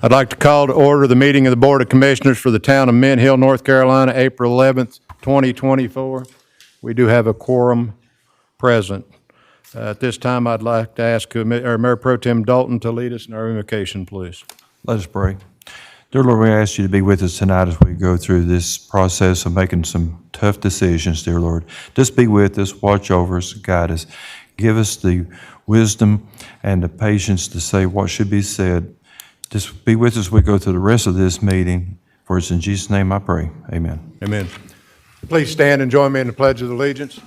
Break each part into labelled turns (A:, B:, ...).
A: I'd like to call to order the meeting of the Board of Commissioners for the town of Mint Hill, North Carolina, April 11th, 2024. We do have a quorum present. At this time, I'd like to ask Mayor Pro Tem Dalton to lead us in our invocation, please.
B: Let us pray. Dear Lord, we ask you to be with us tonight as we go through this process of making some tough decisions, dear Lord. Just be with us, watch over us, guide us. Give us the wisdom and the patience to say what should be said. Just be with us as we go through the rest of this meeting. For it's in Jesus' name I pray. Amen.
A: Amen. Please stand and join me in the Pledge of Allegiance.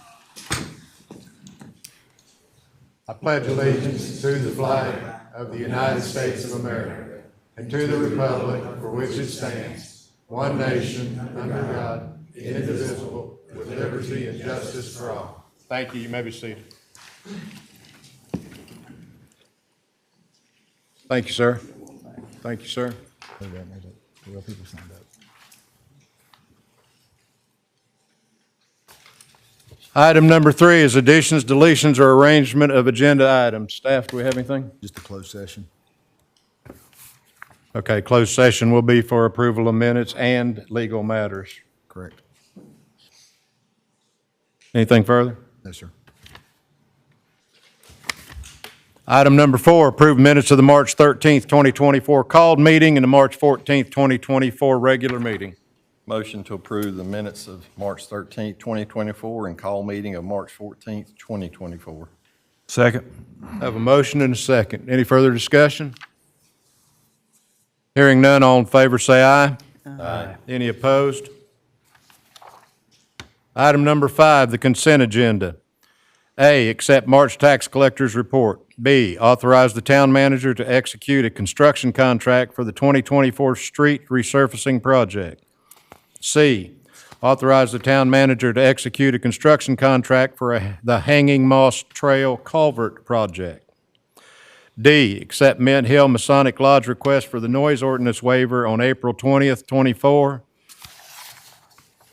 A: I pledge allegiance to the flag of the United States of America and to the republic for which it stands, one nation, under God, indivisible, with liberty and justice for all. Thank you. You may be seated. Thank you, sir. Thank you, sir. Item number 3 is additions, deletions, or arrangement of agenda items. Staff, do we have anything?
C: Just a closed session.
A: Okay, closed session will be for approval of minutes and legal matters.
C: Correct.
A: Anything further?
C: No, sir.
A: Item number 4, approve minutes of the March 13th, 2024 called meeting and the March 14th, 2024 regular meeting.
D: Motion to approve the minutes of March 13th, 2024, and call meeting of March 14th, 2024.
B: Second.
A: I have a motion and a second. Any further discussion? Hearing none, all in favor say aye.
D: Aye.
A: Any opposed? Item number 5, the consent agenda. A, accept March tax collector's report. B, authorize the town manager to execute a construction contract for the 2024 street resurfacing project. C, authorize the town manager to execute a construction contract for the Hanging Moss Trail Culvert project. D, accept Mint Hill Masonic Lodge request for the noise ordinance waiver on April 20th, 24.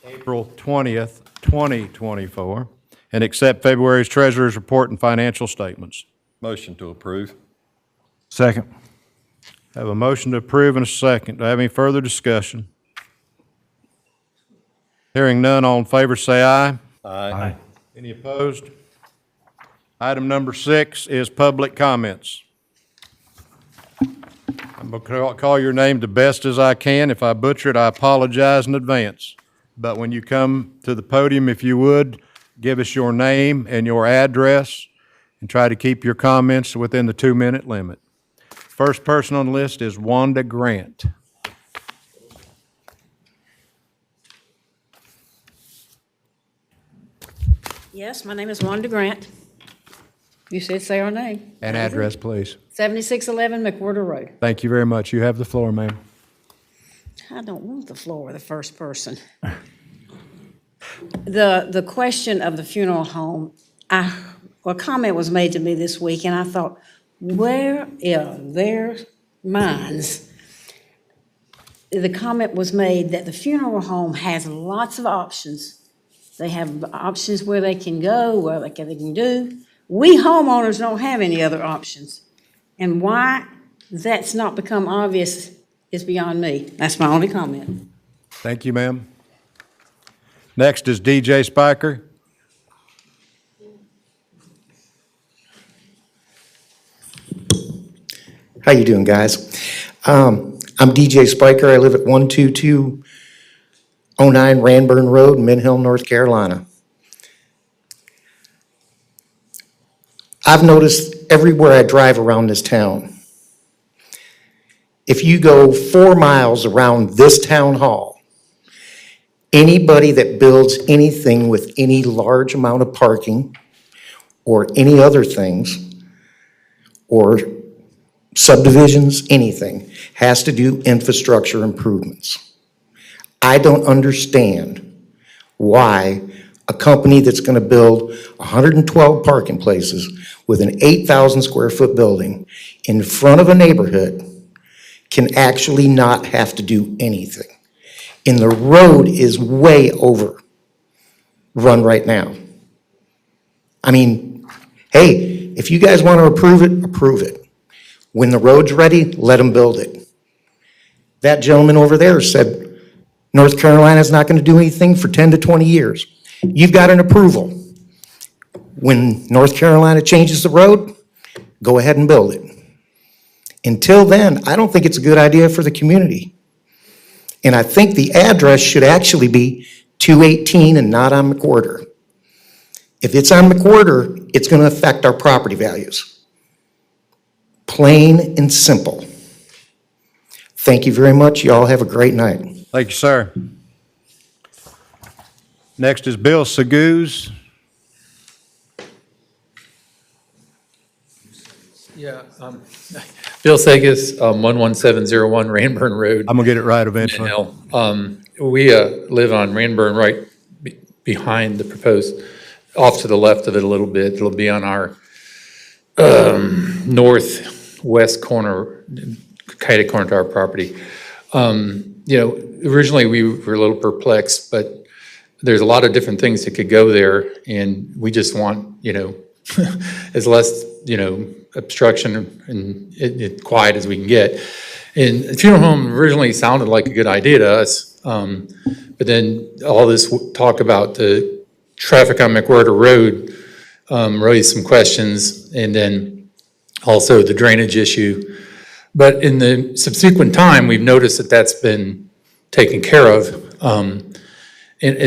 A: April 20th, 2024, and accept February's treasurer's report and financial statements.
D: Motion to approve.
B: Second.
A: Have a motion to approve and a second. Do I have any further discussion? Hearing none, all in favor say aye.
D: Aye.
A: Any opposed? Item number 6 is public comments. I'm going to call your name the best as I can. If I butcher it, I apologize in advance. But when you come to the podium, if you would, give us your name and your address and try to keep your comments within the 2-minute limit. First person on the list is Wanda Grant.
E: Yes, my name is Wanda Grant. You said say our name.
A: And address, please.
E: 7611 McWhirter Road.
A: Thank you very much. You have the floor, ma'am.
E: I don't want the floor with the first person. The question of the funeral home, a comment was made to me this week, and I thought, where in their minds? The comment was made that the funeral home has lots of options. They have options where they can go, where they can do. We homeowners don't have any other options. And why that's not become obvious is beyond me. That's my only comment.
A: Thank you, ma'am. Next is DJ Spiker.
F: How you doing, guys? I'm DJ Spiker. I live at 12209 Ranburn Road, Mint Hill, North Carolina. I've noticed everywhere I drive around this town, if you go 4 miles around this town hall, anybody that builds anything with any large amount of parking or any other things, or subdivisions, anything, has to do infrastructure improvements. I don't understand why a company that's going to build 112 parking places with an 8,000 square foot building in front of a neighborhood can actually not have to do anything. And the road is way overrun right now. I mean, hey, if you guys want to approve it, approve it. When the road's ready, let them build it. That gentleman over there said, North Carolina's not going to do anything for 10 to 20 years. You've got an approval. When North Carolina changes the road, go ahead and build it. Until then, I don't think it's a good idea for the community. And I think the address should actually be 218 and not on McWhorter. If it's on McWhorter, it's going to affect our property values. Plain and simple. Thank you very much. Y'all have a great night.
A: Thank you, sir. Next is Bill Sagooz.
C: Yeah, Bill Sagas, 11701 Ranburn Road,
A: I'm gonna get it right eventually.
C: Hill. We live on Ranburn right behind the proposed, off to the left of it a little bit. It'll be on our northwest corner, kind of corner to our property. Originally we were a little perplexed, but there's a lot of different things that could go there, and we just want, as less, obstruction and it quiet as we can get. And the funeral home originally sounded like a good idea to us, but then all this talk about the traffic on McWhorter Road raised some questions, and then also the drainage issue. But in the subsequent time, we've noticed that that's been taken care of. And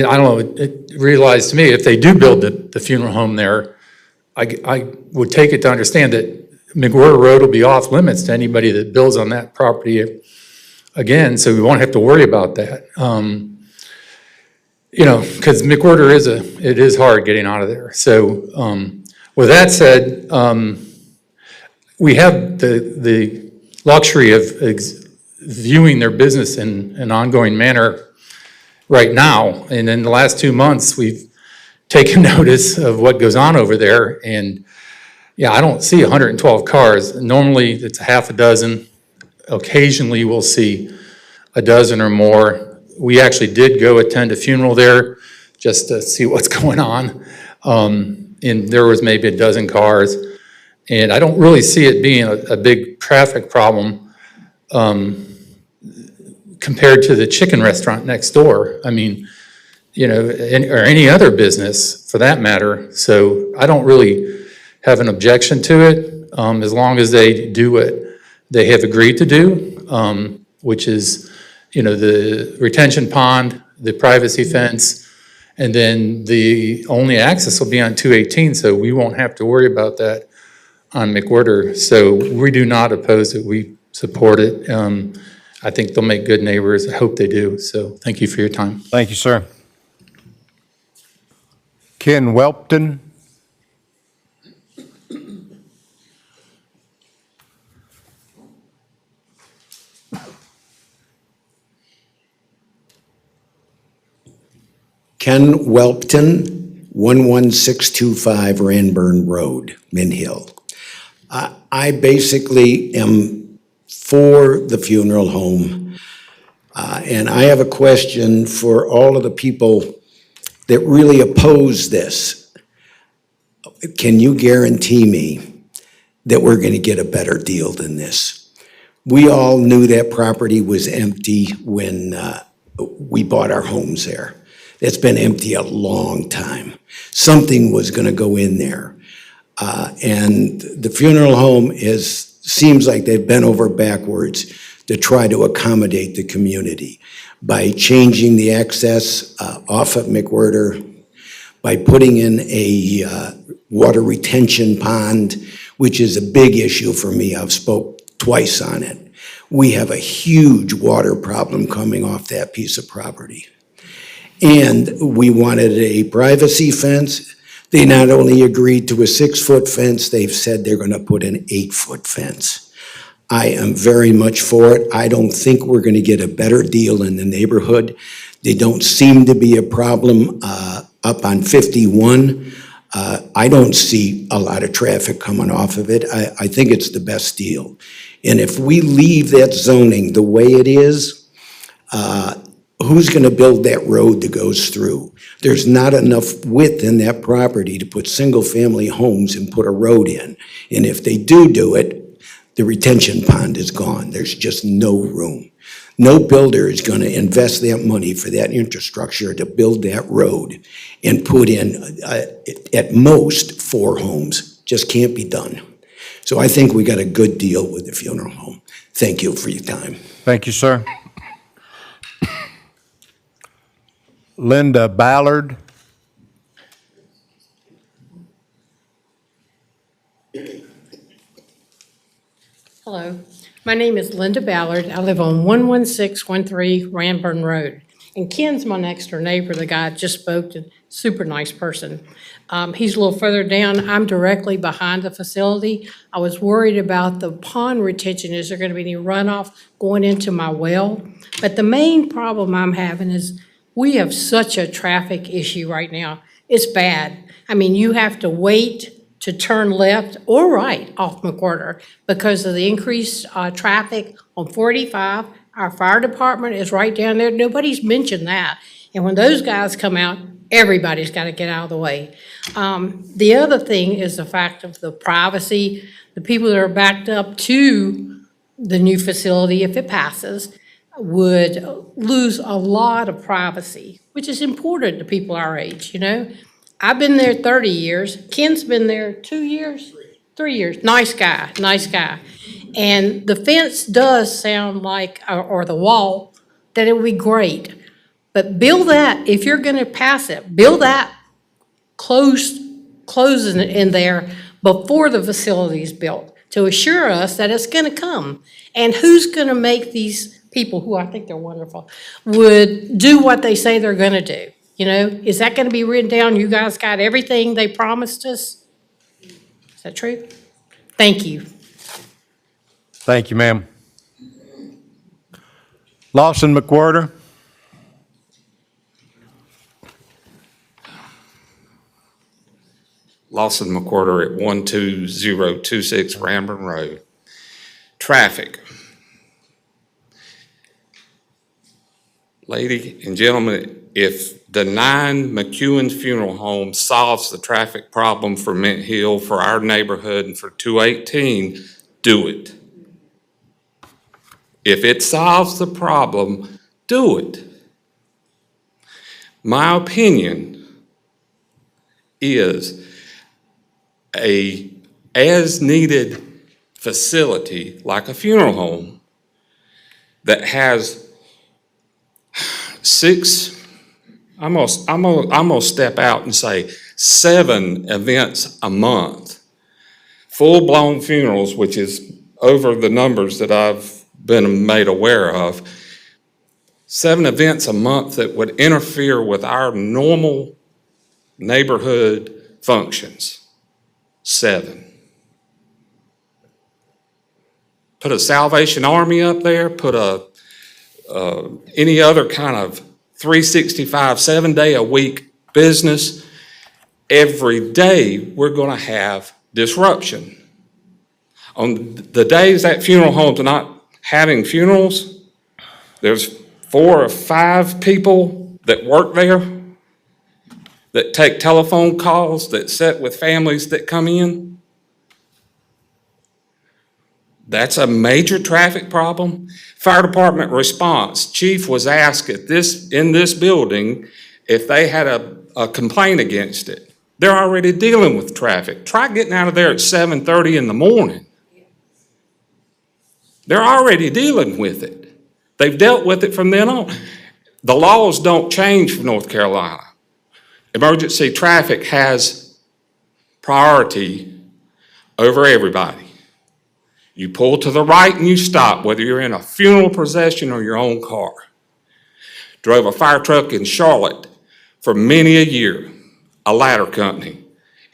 C: I don't know, it realized to me, if they do build the funeral home there, I would take it to understand that McWhorter Road will be off limits to anybody that builds on that property again, so we won't have to worry about that. Because McWhorter it is hard getting out of there. So with that said, we have the luxury of viewing their business in an ongoing manner right now. And in the last 2 months, we've taken notice of what goes on over there. And yeah, I don't see 112 cars. Normally, it's a half a dozen. Occasionally, we'll see a dozen or more. We actually did go attend a funeral there just to see what's going on. And there was maybe a dozen cars. And I don't really see it being a big traffic problem compared to the chicken restaurant next door. I mean, or any other business for that matter. So I don't really have an objection to it, as long as they do what they have agreed to do, which is, the retention pond, the privacy fence, and then the only access will be on 218, so we won't have to worry about that on McWhorter. So we do not oppose it. We support it. I think they'll make good neighbors. I hope they do. So thank you for your time.
A: Thank you, sir. Ken Welpton.
G: Ken Welpton, 11625 Ranburn Road, Mint Hill. I basically am for the funeral home, and I have a question for all of the people that really oppose this. Can you guarantee me that we're going to get a better deal than this? We all knew that property was empty when we bought our homes there. It's been empty a long time. Something was going to go in there. And the funeral home seems like they've bent over backwards to try to accommodate the community by changing the access off of McWhorter, by putting in a water retention pond, which is a big issue for me. I've spoke twice on it. We have a huge water problem coming off that piece of property. And we wanted a privacy fence. They not only agreed to a 6-foot fence, they've said they're going to put an 8-foot fence. I am very much for it. I don't think we're going to get a better deal in the neighborhood. They don't seem to be a problem up on 51. I don't see a lot of traffic coming off of it. I think it's the best deal. And if we leave that zoning the way it is, who's going to build that road that goes through? There's not enough width in that property to put single-family homes and put a road in. And if they do it, the retention pond is gone. There's just no room. No builder is going to invest that money for that infrastructure to build that road and put in, at most, 4 homes. Just can't be done. So I think we got a good deal with the funeral home. Thank you for your time.
A: Thank you, sir. Linda Ballard.
H: Hello, my name is Linda Ballard. I live on 11613 Ranburn Road. And Ken's my next door neighbor, the guy I just spoke to, super nice person. He's a little further down. I'm directly behind the facility. I was worried about the pond retention. Is there going to be any runoff going into my well? But the main problem I'm having is we have such a traffic issue right now. It's bad. I mean, you have to wait to turn left or right off McWhirter because of the increased traffic on 45. Our fire department is right down there. Nobody's mentioned that. And when those guys come out, everybody's got to get out of the way. The other thing is the fact of the privacy. The people that are backed up to the new facility, if it passes, would lose a lot of privacy, which is important to people our age, you know? I've been there 30 years. Ken's been there 2 years? 3 years. Nice guy, nice guy. And the fence does sound like, or the wall, that it would be great. But build that, if you're gonna pass it, build that closing in there before the facility is built to assure us that it's gonna come. And who's gonna make these people, who I think they're wonderful, would do what they say they're gonna do? You know, is that gonna be written down? You guys got everything they promised us? Is that true? Thank you.
A: Thank you, ma'am. Lawson McWhirter.
I: Lawson McWhirter at 12026 Ranburn Road. Traffic. Lady and gentlemen, if denying McEwen's Funeral Home solves the traffic problem for Mint Hill, for our neighborhood, and for 218, do it. If it solves the problem, do it. My opinion is a as-needed facility like a funeral home that has I'm gonna step out and say 7 events a month, full-blown funerals, which is over the numbers that I've been made aware of, 7 events a month that would interfere with our normal neighborhood functions. 7. Put a Salvation Army up there, put any other kind of 365, 7-day-a-week business. Every day, we're going to have disruption. On the days that funeral homes are not having funerals, there's 4 or 5 people that work there that take telephone calls, that sit with families that come in. That's a major traffic problem. Fire department response, chief was asked in this building if they had a complaint against it. They're already dealing with traffic. Try getting out of there at 7:30 in the morning. They're already dealing with it. They've dealt with it from then on. The laws don't change for North Carolina. Emergency traffic has priority over everybody. You pull to the right and you stop, whether you're in a funeral procession or your own car. Drove a fire truck in Charlotte for many a year, a ladder company.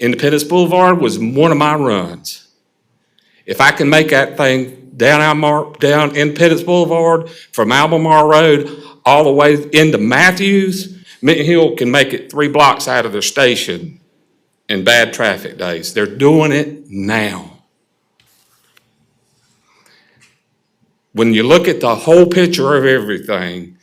I: Independence Boulevard was one of my runs. If I can make that thing down Independence Boulevard from Albemarle Road all the way into Matthews, Mint Hill can make it 3 blocks out of their station in bad traffic days. They're doing it now. When you look at the whole picture of everything,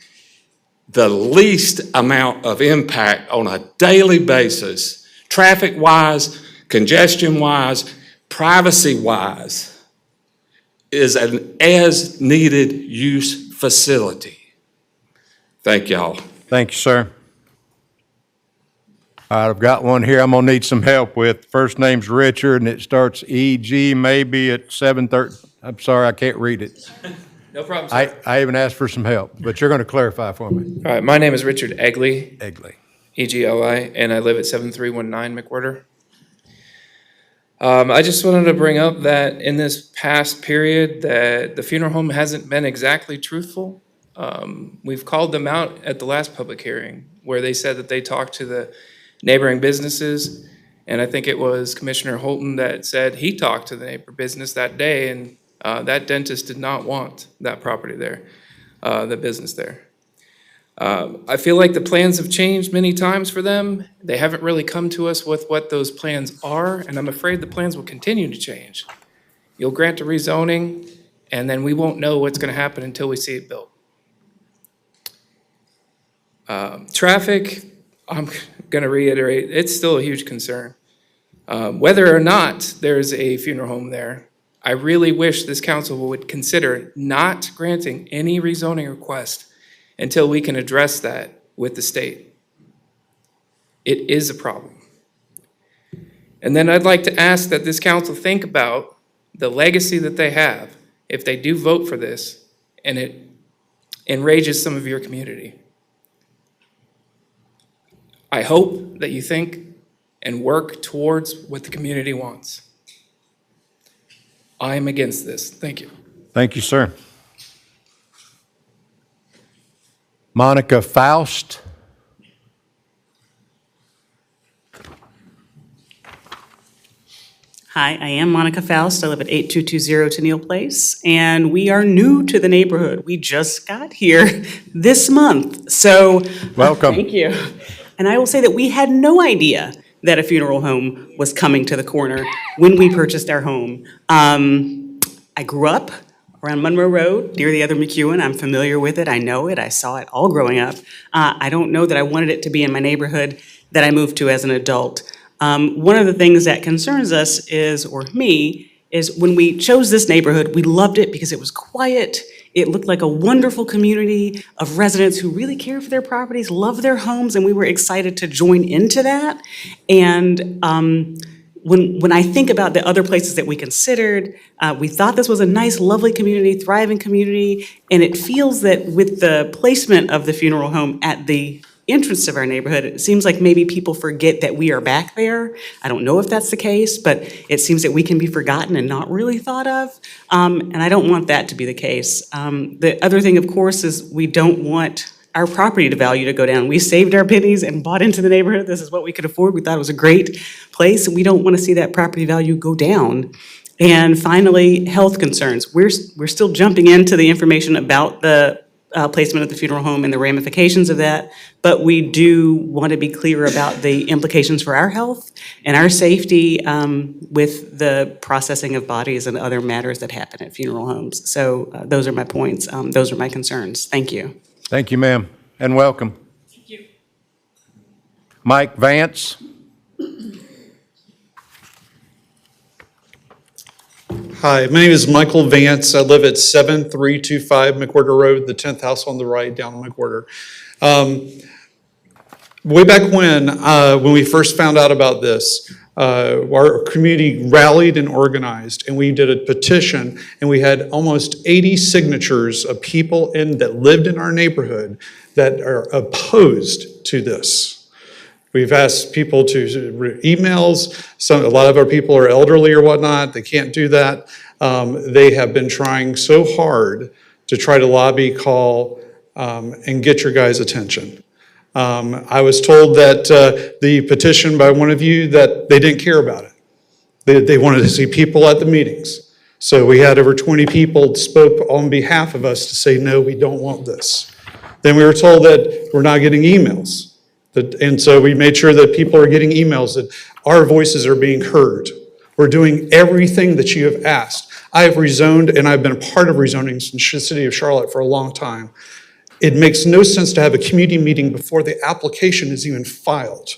I: the least amount of impact on a daily basis, traffic-wise, congestion-wise, privacy-wise, is an as-needed use facility. Thank y'all.
A: Thank you, sir. All right, I've got one here I'm gonna need some help with. First name's Richard, and it starts EG, maybe at 7:30. I'm sorry, I can't read it.
J: No problem, sir.
A: I even asked for some help, but you're gonna clarify for me.
J: All right, my name is Richard Egley,
A: Egley.
J: EGLI, and I live at 7319 McWhirter. I just wanted to bring up that in this past period, that the funeral home hasn't been exactly truthful. We've called them out at the last public hearing, where they said that they talked to the neighboring businesses, and I think it was Commissioner Holton that said he talked to the neighbor business that day, and that dentist did not want that property there, the business there. I feel like the plans have changed many times for them. They haven't really come to us with what those plans are, and I'm afraid the plans will continue to change. You'll grant a rezoning, and then we won't know what's gonna happen until we see it built. Traffic, I'm gonna reiterate, it's still a huge concern. Whether or not there's a funeral home there, I really wish this council would consider not granting any rezoning request until we can address that with the state. It is a problem. And then I'd like to ask that this council think about the legacy that they have if they do vote for this and it enrages some of your community. I hope that you think and work towards what the community wants. I am against this. Thank you.
A: Thank you, sir. Monica Faust.
K: Hi, I am Monica Faust. I live at 8220 Tennille Place, and we are new to the neighborhood. We just got here this month, so.
A: Welcome.
K: Thank you. And I will say that we had no idea that a funeral home was coming to the corner when we purchased our home. I grew up around Monroe Road, near the other McEwen. I'm familiar with it. I know it. I saw it all growing up. I don't know that I wanted it to be in my neighborhood that I moved to as an adult. One of the things that concerns us is, or me, is when we chose this neighborhood, we loved it because it was quiet. It looked like a wonderful community of residents who really care for their properties, love their homes, and we were excited to join into that. And when I think about the other places that we considered, we thought this was a nice, lovely community, thriving community, and it feels that with the placement of the funeral home at the entrance of our neighborhood, it seems like maybe people forget that we are back there. I don't know if that's the case, but it seems that we can be forgotten and not really thought of, and I don't want that to be the case. The other thing, of course, is we don't want our property value to go down. We saved our pennies and bought into the neighborhood. This is what we could afford. We thought it was a great place, and we don't want to see that property value go down. And finally, health concerns. We're still jumping into the information about the placement of the funeral home and the ramifications of that, but we do want to be clear about the implications for our health and our safety with the processing of bodies and other matters that happen at funeral homes. So those are my points. Those are my concerns. Thank you.
A: Thank you, ma'am, and welcome.
K: Thank you.
A: Mike Vance.
L: Hi, my name is Michael Vance. I live at 7325 McWhirter Road, the 10th house on the right down in McWhirter. Way back when we first found out about this, our community rallied and organized, and we did a petition, and we had almost 80 signatures of people that lived in our neighborhood that are opposed to this. We've asked people to emails. A lot of our people are elderly or whatnot. They can't do that. They have been trying so hard to try to lobby, call, and get your guys' attention. I was told that the petition by one of you that they didn't care about it. They wanted to see people at the meetings. So we had over 20 people spoke on behalf of us to say, no, we don't want this. Then we were told that we're not getting emails. And so we made sure that people are getting emails, that our voices are being heard. We're doing everything that you have asked. I have rezoned, and I've been a part of rezoning in the city of Charlotte for a long time. It makes no sense to have a community meeting before the application is even filed.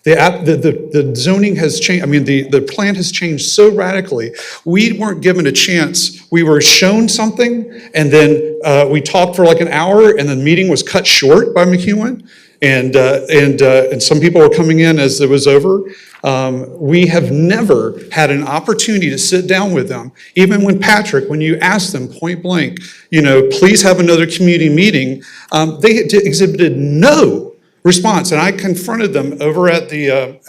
L: The zoning has changed, I mean, the plan has changed so radically. We weren't given a chance. We were shown something, and then we talked for like an hour, and the meeting was cut short by McEwen. And some people were coming in as it was over. We have never had an opportunity to sit down with them. Even when Patrick, when you asked them point blank, please have another community meeting, they exhibited no response. And I confronted them over at the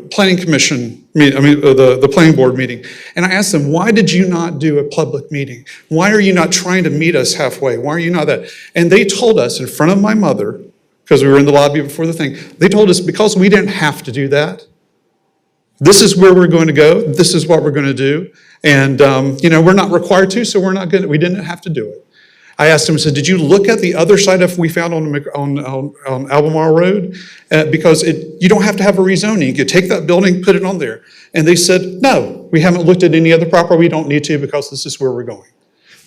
L: planning commission the planning board meeting. And I asked them, why did you not do a public meeting? Why are you not trying to meet us halfway? Why are you not that? And they told us in front of my mother, because we were in the lobby before the thing, they told us because we didn't have to do that. This is where we're going to go. This is what we're going to do. And, we're not required to, so we didn't have to do it. I asked him, I said, did you look at the other side of we found on Albemarle Road? Because you don't have to have a rezoning. You could take that building, put it on there. And they said, no, we haven't looked at any other property. We don't need to because this is where we're going.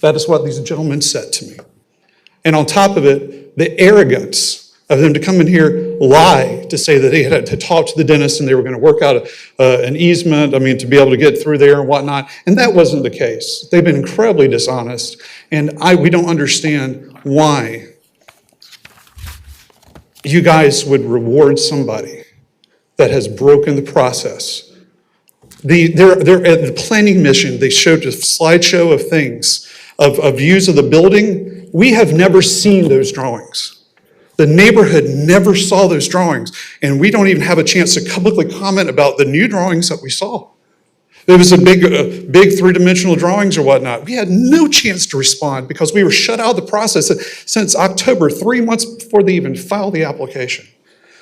L: That is what these gentlemen said to me. And on top of it, the arrogance of them to come in here, lie, to say that they had to talk to the dentist and they were going to work out an easement, to be able to get through there and whatnot. And that wasn't the case. They've been incredibly dishonest. And we don't understand why you guys would reward somebody that has broken the process. They're at the planning mission. They showed a slideshow of things, of views of the building. We have never seen those drawings. The neighborhood never saw those drawings, and we don't even have a chance to publicly comment about the new drawings that we saw. There was a big three-dimensional drawings or whatnot. We had no chance to respond because we were shut out of the process since October, 3 months before they even filed the application.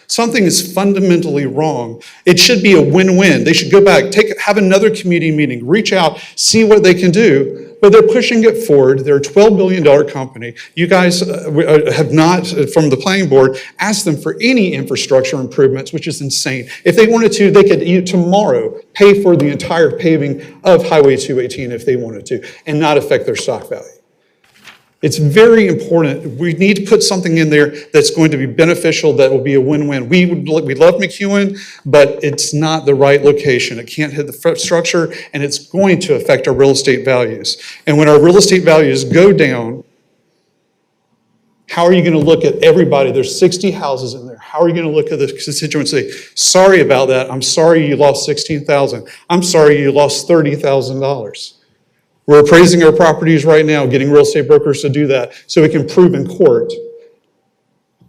L: Something is fundamentally wrong. It should be a win-win. They should go back, have another community meeting, reach out, see what they can do. But they're pushing it forward. They're a $12 billion company. You guys have not, from the planning board, asked them for any infrastructure improvements, which is insane. If they wanted to, they could tomorrow pay for the entire paving of Highway 218 if they wanted to, and not affect their stock value. It's very important. We need to put something in there that's going to be beneficial, that will be a win-win. We love McEwen, but it's not the right location. It can't hit the structure, and it's going to affect our real estate values. And when our real estate values go down, how are you going to look at everybody? There's 60 houses in there. How are you going to look at the constituents and say, sorry about that. I'm sorry you lost $16,000. I'm sorry you lost $30,000. We're appraising our properties right now, getting real estate brokers to do that so we can prove in court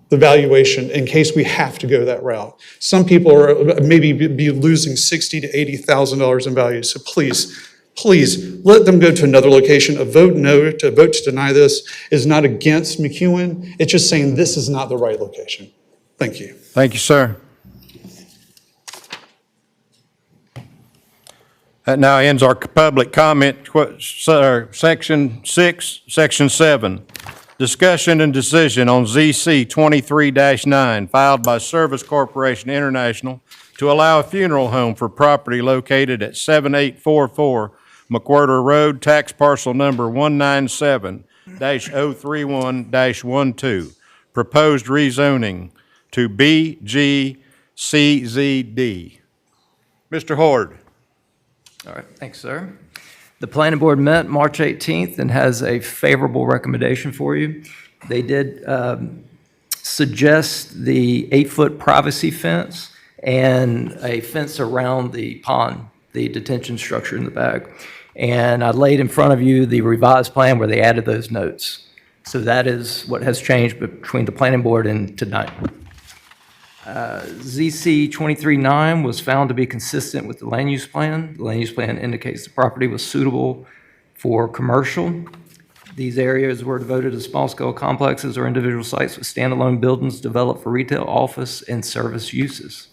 L: the valuation in case we have to go that route. Some people are maybe be losing $60,000 to $80,000 in value. So please let them go to another location. A vote to deny this is not against McEwen. It's just saying this is not the right location. Thank you.
A: Thank you, sir. That now ends our public comment, section 6, section 7. Discussion and decision on ZC 23-9 filed by Service Corporation International to allow a funeral home for property located at 7844 McWhirter Road, tax parcel number 197-031-12. Proposed rezoning to BGCZD. Mr. Horde.
M: All right, thanks, sir. The planning board met March 18th and has a favorable recommendation for you. They did suggest the 8-foot privacy fence and a fence around the pond, the detention structure in the back. And I laid in front of you the revised plan where they added those notes. So that is what has changed between the planning board and tonight. ZC 23-9 was found to be consistent with the land use plan. The land use plan indicates the property was suitable for commercial. These areas were devoted to small-scale complexes or individual sites with standalone buildings developed for retail, office, and service uses.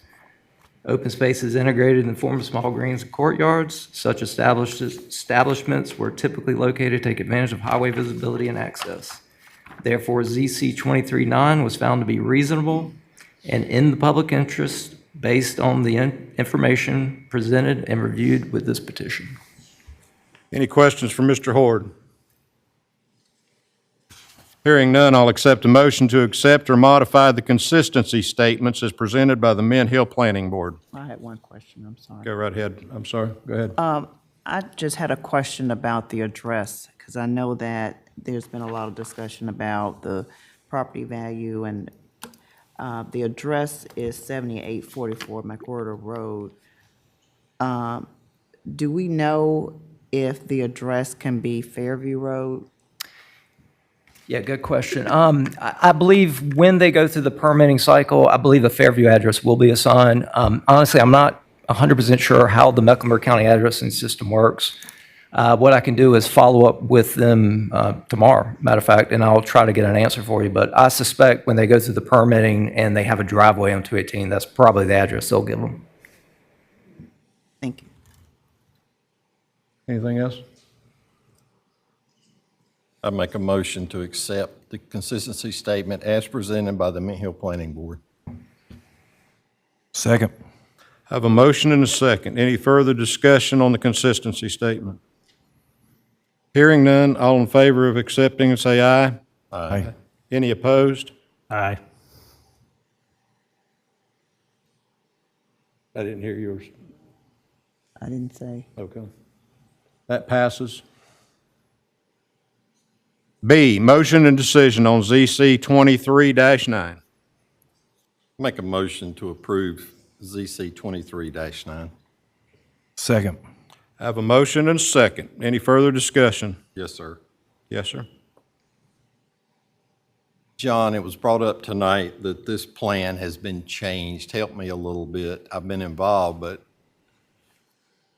M: Open space is integrated in the form of small greens and courtyards. Such establishments were typically located to take advantage of highway visibility and access. Therefore, ZC 23-9 was found to be reasonable and in the public interest based on the information presented and reviewed with this petition.
A: Any questions for Mr. Horde? Hearing none, I'll accept a motion to accept or modify the consistency statements as presented by the Mint Hill Planning Board.
N: I had one question, I'm sorry.
A: Go right ahead. I'm sorry. Go ahead.
N: I just had a question about the address, because I know that there's been a lot of discussion about the property value, and the address is 7844 McWhorter Road. Do we know if the address can be Fairview Road?
M: Yeah, good question. I believe when they go through the permitting cycle, I believe the Fairview address will be assigned. Honestly, I'm not 100% sure how the Mecklenburg County addressing system works. What I can do is follow up with them tomorrow, matter of fact, and I'll try to get an answer for you. But I suspect when they go through the permitting and they have a driveway on 218, that's probably the address they'll give them.
N: Thank you.
A: Anything else?
D: I make a motion to accept the consistency statement as presented by the Mint Hill Planning Board.
B: Second.
A: I have a motion and a second. Any further discussion on the consistency statement? Hearing none, all in favor of accepting, say aye.
B: Aye.
A: Any opposed?
B: Aye.
A: I didn't hear yours.
N: I didn't say.
A: Okay. That passes. B, motion and decision on ZC 23-9.
D: Make a motion to approve ZC 23-9.
B: Second.
A: I have a motion and a second. Any further discussion?
D: Yes, sir.
A: Yes, sir.
D: John, it was brought up tonight that this plan has been changed. Help me a little bit. I've been involved, but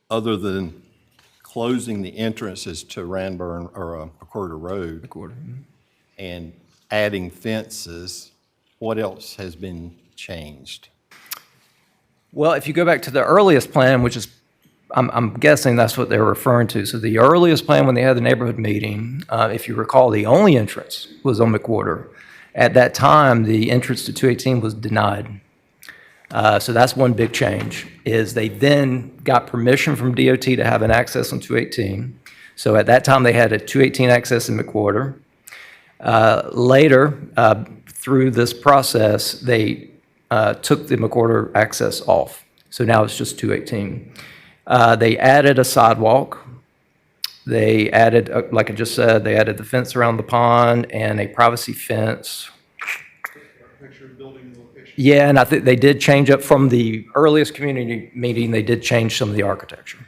D: other than closing the entrances to Ranburn or McWhorter Road and adding fences, what else has been changed?
M: Well, if you go back to the earliest plan, which is, I'm guessing that's what they're referring to. So the earliest plan when they had the neighborhood meeting, if you recall, the only entrance was on McWhorter. At that time, the entrance to 218 was denied. So that's one big change, is they then got permission from DOT to have an access on 218. So at that time, they had a 218 access in McWhorter. Later, through this process, they took the McWhorter access off. So now it's just 218. They added a sidewalk. They added, like I just said, they added the fence around the pond and a privacy fence. Yeah, and I think they did change up from the earliest community meeting, they did change some of the architecture.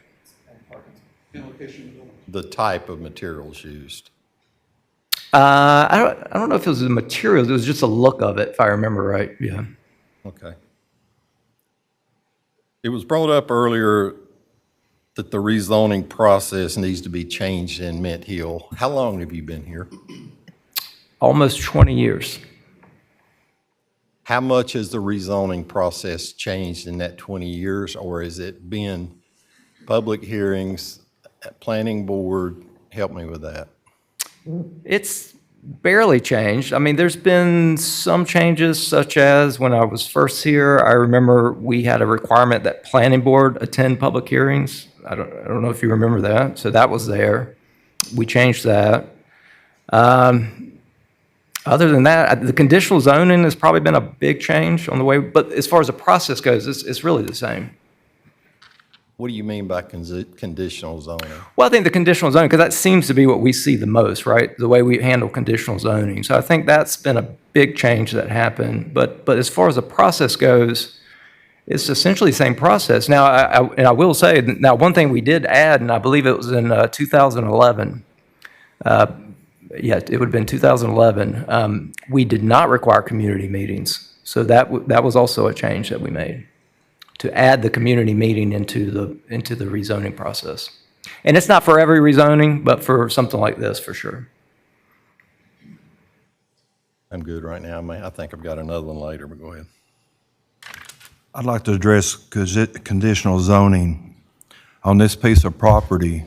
D: The type of materials used.
M: I don't know if it was the materials, it was just a look of it, if I remember right, yeah.
D: Okay. It was brought up earlier that the rezoning process needs to be changed in Mint Hill. How long have you been here?
M: Almost 20 years.
D: How much has the rezoning process changed in that 20 years, or has it been public hearings, planning board? Help me with that.
M: It's barely changed. I mean, there's been some changes, such as when I was first here, I remember we had a requirement that planning board attend public hearings. I don't know if you remember that. So that was there. We changed that. Other than that, the conditional zoning has probably been a big change on the way, but as far as the process goes, it's really the same.
D: What do you mean by conditional zoning?
M: Well, I think the conditional zoning, because that seems to be what we see the most, right? The way we handle conditional zoning. So I think that's been a big change that happened. But as far as the process goes, it's essentially the same process. Now, I will say, now one thing we did add, and I believe it was in 2011, yeah, it would have been 2011. We did not require community meetings. So that was also a change that we made, to add the community meeting into the rezoning process. And it's not for every rezoning, but for something like this, for sure.
D: I'm good right now. I think I've got another one later, but go ahead.
B: I'd like to address conditional zoning on this piece of property.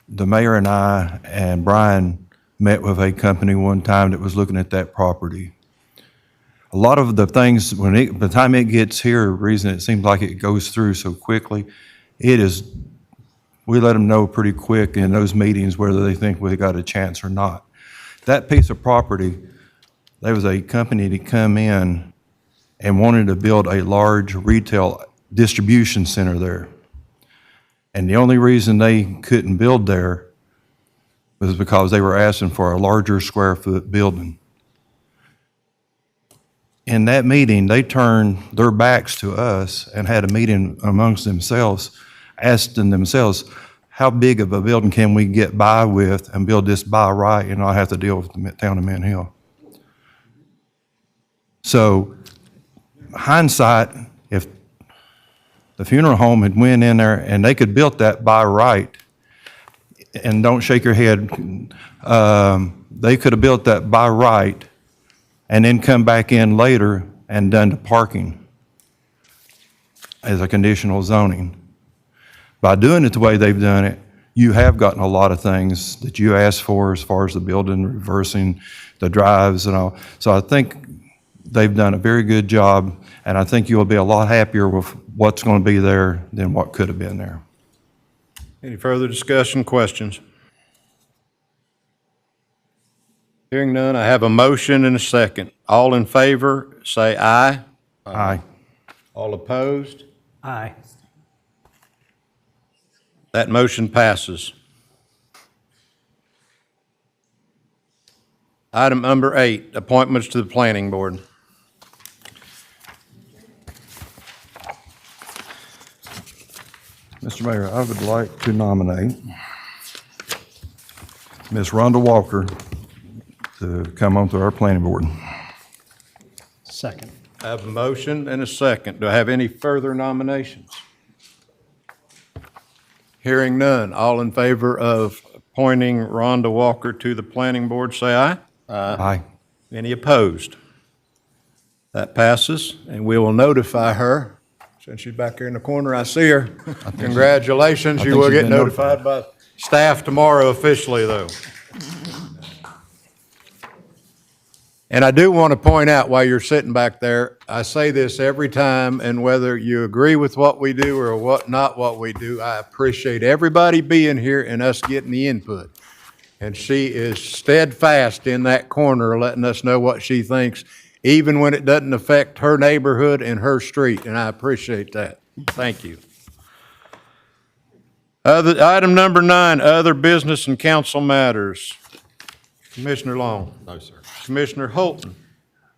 B: The mayor and I and Brian met with a company one time that was looking at that property. A lot of the things, by the time it gets here, the reason it seems like it goes through so quickly, we let them know pretty quick in those meetings whether they think we got a chance or not. That piece of property, there was a company that come in and wanted to build a large retail distribution center there. And the only reason they couldn't build there was because they were asking for a larger square foot building. In that meeting, they turned their backs to us and had a meeting amongst themselves, asking themselves, how big of a building can we get by with and build this by right and not have to deal with the town of Mint Hill? So hindsight, if the funeral home had went in there and they could build that by right, and don't shake your head, they could have built that by right and then come back in later and done the parking as a conditional zoning. By doing it the way they've done it, you have gotten a lot of things that you asked for as far as the building, reversing the drives and all. So I think they've done a very good job, and I think you'll be a lot happier with what's going to be there than what could have been there.
A: Any further discussion, questions? Hearing none, I have a motion and a second. All in favor, say aye.
B: Aye.
A: All opposed?
O: Aye.
A: That motion passes. Item number 8, appointments to the planning board.
B: Mr. Mayor, I would like to nominate Ms. Rhonda Walker to come onto our planning board.
O: Second.
A: I have a motion and a second. Do I have any further nominations? Hearing none. All in favor of appointing Rhonda Walker to the planning board, say aye.
B: Aye.
A: Any opposed? That passes, and we will notify her. Since she's back here in the corner, I see her. Congratulations.
B: I
A: You
B: think
A: will
B: she's
A: get
B: been
A: notified by staff tomorrow officially, though. And I do want to point out while you're sitting back there, I say this every time, and whether you agree with what we do or not what we do, I appreciate everybody being here and us getting the input. And she is steadfast in that corner, letting us know what she thinks, even when it doesn't affect her neighborhood and her street, and I appreciate that. Thank you. Item number 9, other business and council matters. Commissioner Long.
D: No, sir.
A: Commissioner Holton.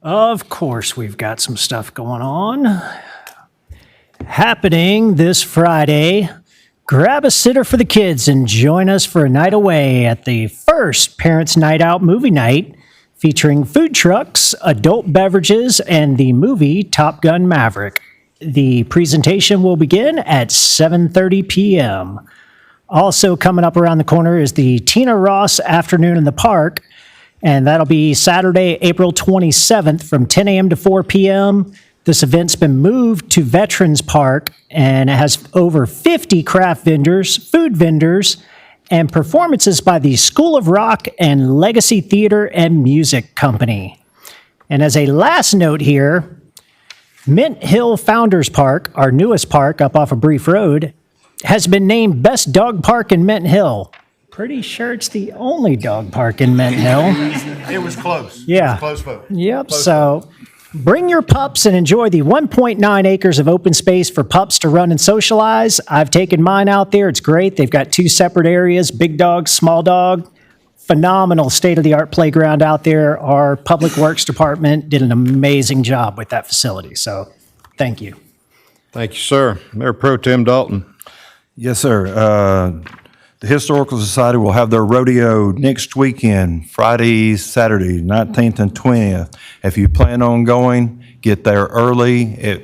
O: Of course, we've got some stuff going on. Happening this Friday, grab a sitter for the kids and join us for a night away at the first Parents Night Out movie night, featuring food trucks, adult beverages, and the movie Top Gun Maverick. The presentation will begin at 7:30 p.m. Also coming up around the corner is the Tina Ross Afternoon in the Park, and that'll be Saturday, April 27th from 10 a.m. to 4 p.m. This event's been moved to Veterans Park, and it has over 50 craft vendors, food vendors, and performances by the School of Rock and Legacy Theater and Music Company. And as a last note here, Mint Hill Founders Park, our newest park up off of Brief Road, has been named Best Dog Park in Mint Hill. Pretty sure it's the only dog park in Mint Hill.
A: It was close.
O: Yeah.
A: It was close vote.
O: Yep, so bring your pups and enjoy the 1.9 acres of open space for pups to run and socialize. I've taken mine out there. It's great. They've got 2 separate areas, big dog, small dog. Phenomenal state-of-the-art playground out there. Our Public Works Department did an amazing job with that facility, so thank you.
A: Thank you, sir. Mayor Pro Tem Dalton.
B: Yes, sir. The Historical Society will have their rodeo next weekend, Friday, Saturday, 19th and 20th. If you plan on going, get there early.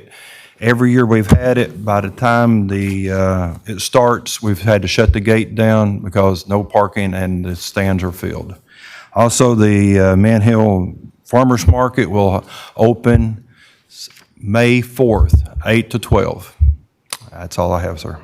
B: Every year we've had it, by the time it starts, we've had to shut the gate down because no parking and the stands are filled. Also, the Mint Hill Farmers Market will open May 4th, 8 to 12. That's all I have, sir.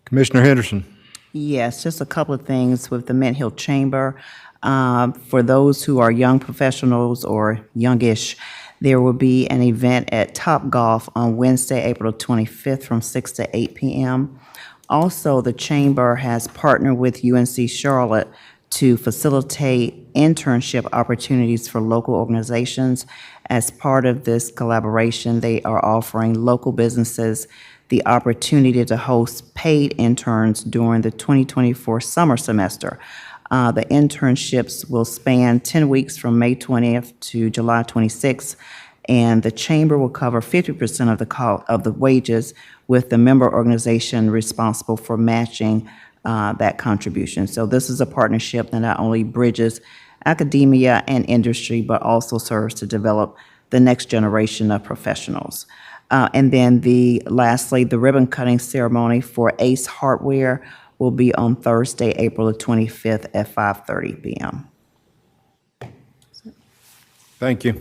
A: Commissioner Henderson.
N: Yes, just a couple of things with the Mint Hill Chamber. For those who are young professionals or youngish, there will be an event at Top Golf on Wednesday, April 25th from 6 to 8 p.m. Also, the Chamber has partnered with UNC Charlotte to facilitate internship opportunities for local organizations. As part of this collaboration, they are offering local businesses the opportunity to host paid interns during the 2024 summer semester. The internships will span 10 weeks from May 20th to July 26th, and the chamber will cover 50% of the wages, with the member organization responsible for matching that contribution. So this is a partnership that not only bridges academia and industry, but also serves to develop the next generation of professionals. And then lastly, the ribbon cutting ceremony for Ace Hardware will be on Thursday, April the 25th at 5:30 p.m.
A: Thank you.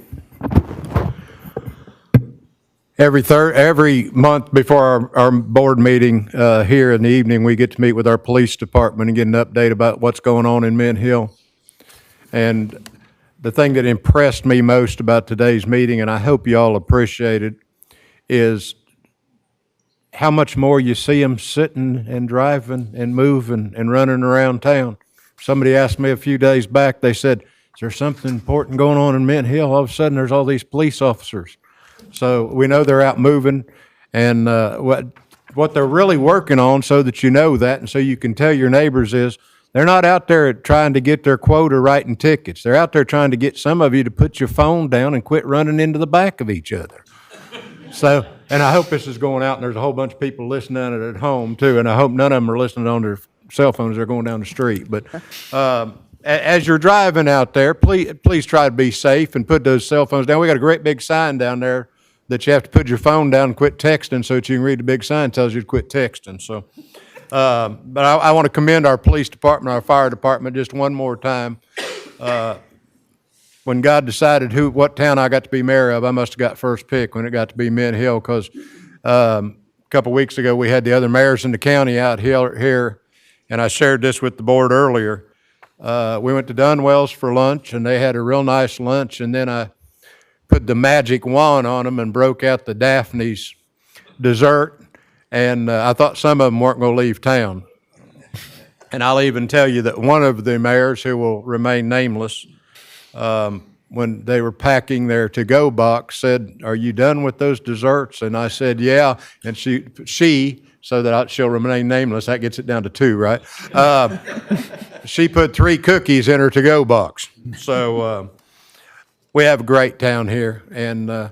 A: Every month before our board meeting here in the evening, we get to meet with our police department and get an update about what's going on in Mint Hill. And the thing that impressed me most about today's meeting, and I hope you all appreciate it, is how much more you see them sitting and driving and moving and running around town. Somebody asked me a few days back, they said, is there something important going on in Mint Hill? All of a sudden, there's all these police officers. So we know they're out moving, and what they're really working on, so that you know that, and so you can tell your neighbors, is they're not out there trying to get their quota writing tickets. They're out there trying to get some of you to put your phone down and quit running into the back of each other. So, and I hope this is going out, and there's a whole bunch of people listening to it at home too, and I hope none of them are listening on their cell phones as they're going down the street. But as you're driving out there, please try to be safe and put those cell phones down. We got a great big sign down there that you have to put your phone down and quit texting, so that you can read the big sign that tells you to quit texting. So, but I want to commend our police department, our fire department, just one more time. When God decided what town I got to be mayor of, I must have got first pick when it got to be Mint Hill, because a couple weeks ago, we had the other mayors in the county out here, and I shared this with the board earlier. We went to Dunwell's for lunch, and they had a real nice lunch, and then I put the magic wand on them and broke out the Daphne's dessert, and I thought some of them weren't going to leave town. And I'll even tell you that one of the mayors, who will remain nameless, when they were packing their to-go box, said, "Are you done with those desserts?" And I said, "Yeah." And she so that she'll remain nameless, that gets it down to 2, right? She put 3 cookies in her to-go box. So we have a great town here, and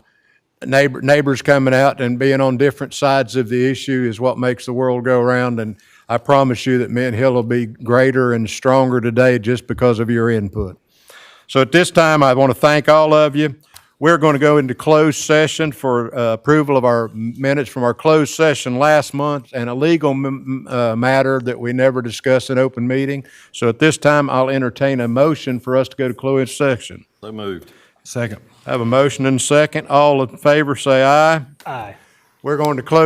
A: neighbors coming out and being on different sides of the issue is what makes the world go round. And I promise you that Mint Hill will be greater and stronger today just because of your input. So at this time, I want to thank all of you. We're going to go into closed session for approval of our minutes from our closed session last month, and a legal matter that we never discussed in open meeting. So at this time, I'll entertain a motion for us to go to closed session.
D: So moved.
B: Second.
A: I have a motion and a second. All in favor, say aye.
O: Aye.
A: We're going to close.